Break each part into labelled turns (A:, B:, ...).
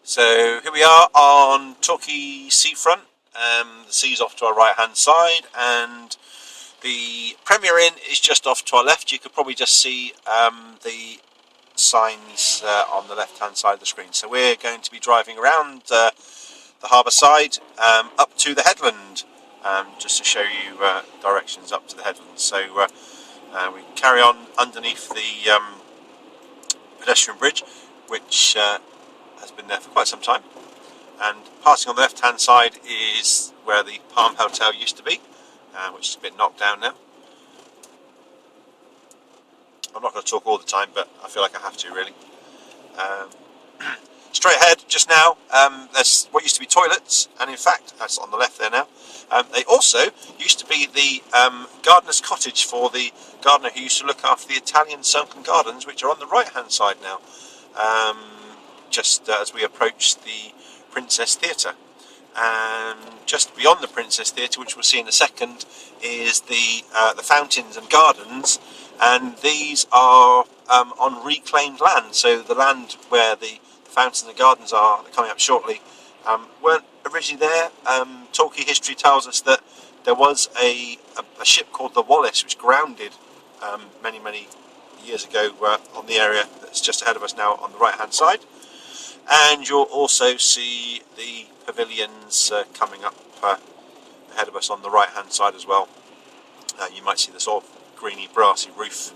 A: So here we are on Torquay seafront. The sea's off to our right hand side and the Premier Inn is just off to our left. You could probably just see the signs on the left hand side of the screen. So we're going to be driving around the harbour side up to the Headland, just to show you directions up to the Headland. So we carry on underneath the pedestrian bridge, which has been there for quite some time, and passing on the left hand side is where the Palm Hotel used to be, which is a bit knocked down now. I'm not going to talk all the time, but I feel like I have to really. Straight ahead just now, there's what used to be toilets, and in fact that's on the left there now. They also used to be the gardener's cottage for the gardener who used to look after the Italian sunken gardens, which are on the right hand side now, just as we approach the Princess Theatre. And just beyond the Princess Theatre, which we'll see in a second, is the fountains and gardens, and these are on reclaimed land. So the land where the fountains and gardens are coming up shortly weren't originally there. Torquay history tells us that there was a ship called the Wallace which grounded many years ago on the area that's just ahead of us now on the right hand side. And you'll also see the pavilions coming up ahead of us on the right hand side as well. You might see the sort of greeny brassy roof.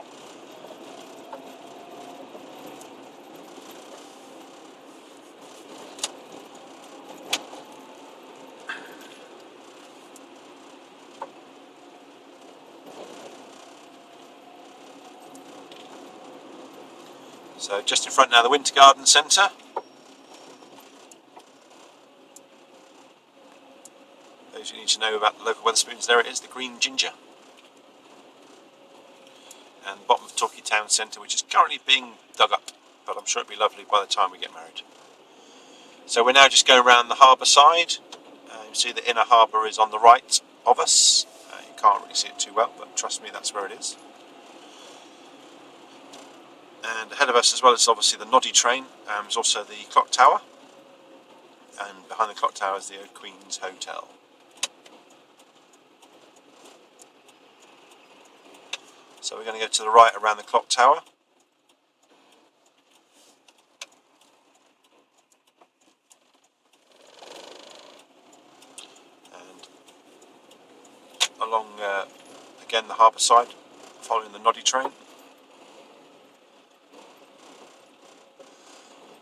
A: So just in front now, the Winter Garden Centre. Those who need to know about the local Wetherspoons, there it is, the green ginger. And the bottom of Torquay Town Centre, which is currently being dug up, but I'm sure it'll be lovely by the time we get married. So we're now just going around the harbour side. You see the inner harbour is on the right of us. You can't really see it too well, but trust me, that's where it is. And ahead of us, as well as obviously the Noddy train, is also the clock tower. And behind the clock tower is the Old Queen's Hotel. So we're going to go to the right around the clock tower. And along, again, the harbour side, following the Noddy train.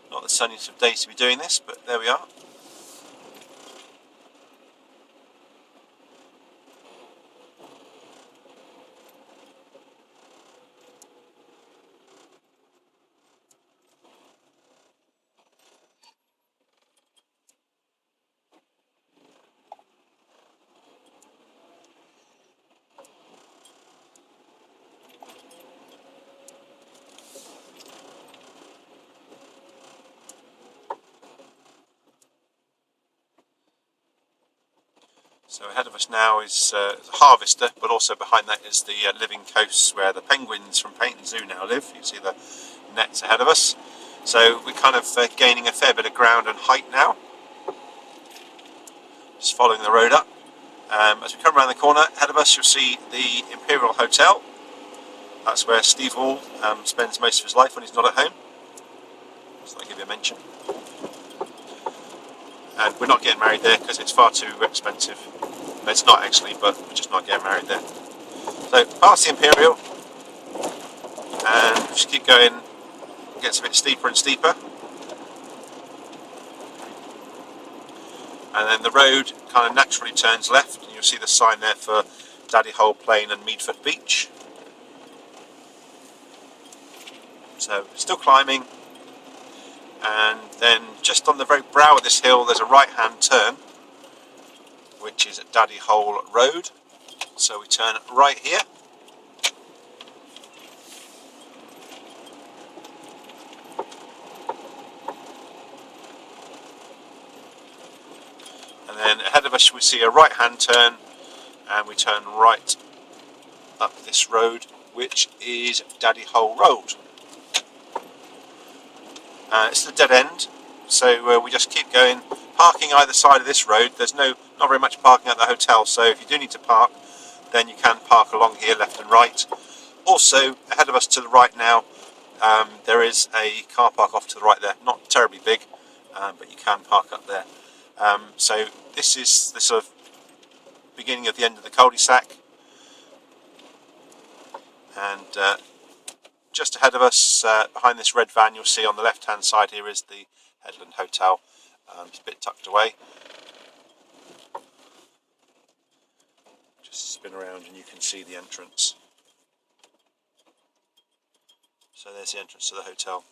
A: Not the sunniest of days to be doing this, but there we are. So ahead of us now is a harvester, but also behind that is the living coasts where the penguins from Payton Zoo now live. You see the nets ahead of us. So we're kind of gaining a fair bit of ground and height now. Just following the road up. As we come around the corner, ahead of us you'll see the Imperial Hotel. That's where Steve Hall spends most of his life when he's not at home. Just thought I'd give you a mention. And we're not getting married there because it's far too expensive. No, it's not actually, but we're just not getting married there. So past the Imperial, and just keep going. It gets a bit steeper and steeper. And then the road kind of naturally turns left, and you'll see the sign there for Daddy Hole Plain and Meadford Beach. So still climbing. And then just on the very brow of this hill there's a right hand turn, which is at Daddy Hole Road. So we turn right here. And then ahead of us we see a right hand turn, and we turn right up this road, which is Daddy Hole Road. It's the dead end, so we just keep going, parking either side of this road. There's not very much parking at the hotel, so if you do need to park, then you can park along here, left and right. Also, ahead of us to the right now, there is a car park off to the right there. Not terribly big, but you can park up there. So this is the sort of beginning of the end of the cul-de-sac, and just ahead of us, behind this red van, you'll see on the left-hand side here is the Headland Hotel. It's a bit tucked away. Just spin around and you can see the entrance. So there's the entrance to the hotel.